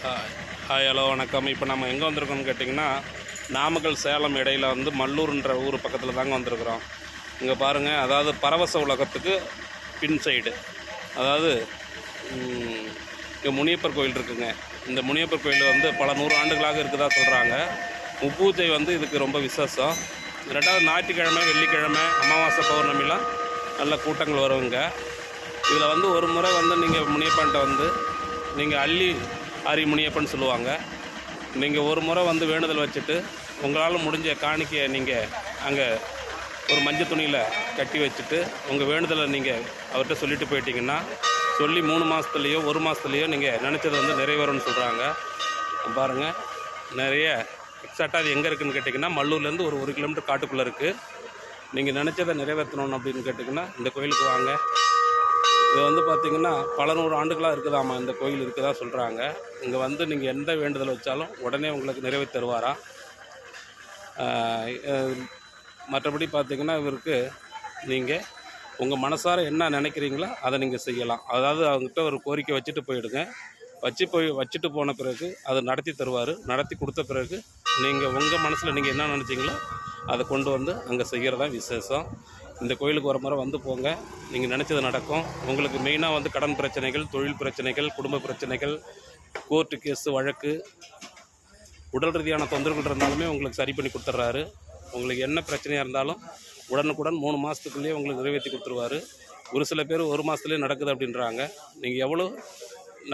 Hi hello வணக்கம். இப்போ நம்ம எங்கே வந்திருக்கோம்னு கேட்டிங்கன்னா, நாமக்கல் சேலம் இடையில் வந்து மல்லூர்ன்ற ஊர் பக்கத்தில் தாங்க வந்திருக்கிறோம். இங்கே பாருங்கள், அதாவது பரவச உலகத்துக்கு பின் சைடு, அதாவது இங்கே முனியப்பர் கோயில் இருக்குங்க. இந்த முனியப்பர் கோயில் வந்து பல 100 ஆண்டுகளாக இருக்குதா சொல்கிறாங்க. முப்பூஜை வந்து இதுக்கு ரொம்ப விசேஷம். ரெண்டாவது ஞாயிற்றுக்கிழமை, வெள்ளிக்கிழமை, அமாவாசை, பௌர்ணமிலாம் நல்ல கூட்டங்கள் வருவங்க. இதில் வந்து ஒரு முறை வந்து நீங்கள் முனியப்பன்ட்ட வந்து நீங்கள் அரி முனியப்பன் சொல்லுவாங்க. நீங்கள் ஒரு முறை வந்து வேண்டுதல் வச்சுட்டு உங்களால் முடிஞ்ச காணிக்கையை நீங்கள் அங்கே ஒரு மஞ்சள் துணியில் கட்டி வச்சுட்டு உங்கள் வேண்டுதலை நீங்கள் அவர்கிட்ட சொல்லிட்டு போயிட்டீங்கன்னா, சொல்லி 3 மாதத்துலேயோ 1 மாதத்துலேயோ நீங்கள் நினச்சது வந்து நிறைவேறும்னு சொல்கிறாங்க. பாருங்கள், நிறைய எக்ஸாக்டாக அது எங்கே இருக்குதுன்னு கேட்டிங்கன்னா, மல்லூர்லேருந்து ஒரு 1 கிலோமீட்டர் காட்டுக்குள்ளே இருக்குது. நீங்கள் நினச்சதை நிறைவேற்றணும் அப்படின்னு கேட்டிங்கன்னா இந்த கோயிலுக்கு வாங்க. இது வந்து பார்த்திங்கன்னா பல 100 ஆண்டுகளாக இருக்குதாம்மா. இந்த கோயில் இருக்குதா சொல்கிறாங்க. இங்கே வந்து நீங்கள் எந்த வேண்டுதல் வச்சாலும் உடனே உங்களுக்கு நிறைவேற்றி தருவாராம். மற்றபடி பார்த்திங்கன்னா இவருக்கு நீங்கள் உங்கள் மனசார என்ன நினைக்கிறீங்களோ அதை நீங்கள் செய்யலாம். அதாவது அவங்ககிட்ட ஒரு கோரிக்கை வச்சுட்டு போயிடுங்க. வச்சுட்டு போன பிறகு அதை நடத்தி தருவார். நடத்தி கொடுத்த பிறகு நீங்கள் உங்கள் மனசில் நீங்கள் என்ன நினச்சிங்களோ அதை கொண்டு வந்து அங்கே செய்கிறதா விசேஷம். இந்த கோயிலுக்கு ஒரு முறை வந்து போங்க, நீங்கள் நினச்சது நடக்கும். உங்களுக்கு மெயினாக வந்து கடன் பிரச்சனைகள், தொழில் பிரச்சனைகள், குடும்ப பிரச்சனைகள், கோர்ட்டு கேஸு வழக்கு, உடல் ரீதியான தொந்தரவுகள் இருந்தாலுமே உங்களுக்கு சரி பண்ணி கொடுத்துட்றாரு. உங்களுக்கு என்ன பிரச்சனையாக இருந்தாலும் உடனுக்குடன் 3 மாதத்துக்குள்ளேயே உங்களுக்கு நிறைவேற்றி கொடுத்துருவார். ஒரு சில பேர் 1 மாதத்துலேயே நடக்குது அப்படின்றாங்க. நீங்கள் எவ்வளோ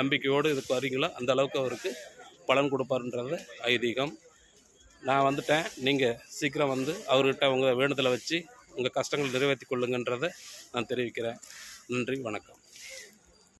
நம்பிக்கையோடு இதுக்கு வரீங்களோ அந்த அளவுக்கு அவருக்கு பலன் கொடுப்பாருன்றது ஐதீகம். நான் வந்துட்டேன். நீங்கள் சீக்கிரம் வந்து அவர்கிட்ட உங்கள் வேண்டுதலை வச்சு உங்கள் கஷ்டங்கள் நிறைவேற்றி கொள்ளுங்கன்றதை நான் தெரிவிக்கிறேன். நன்றி, வணக்கம்.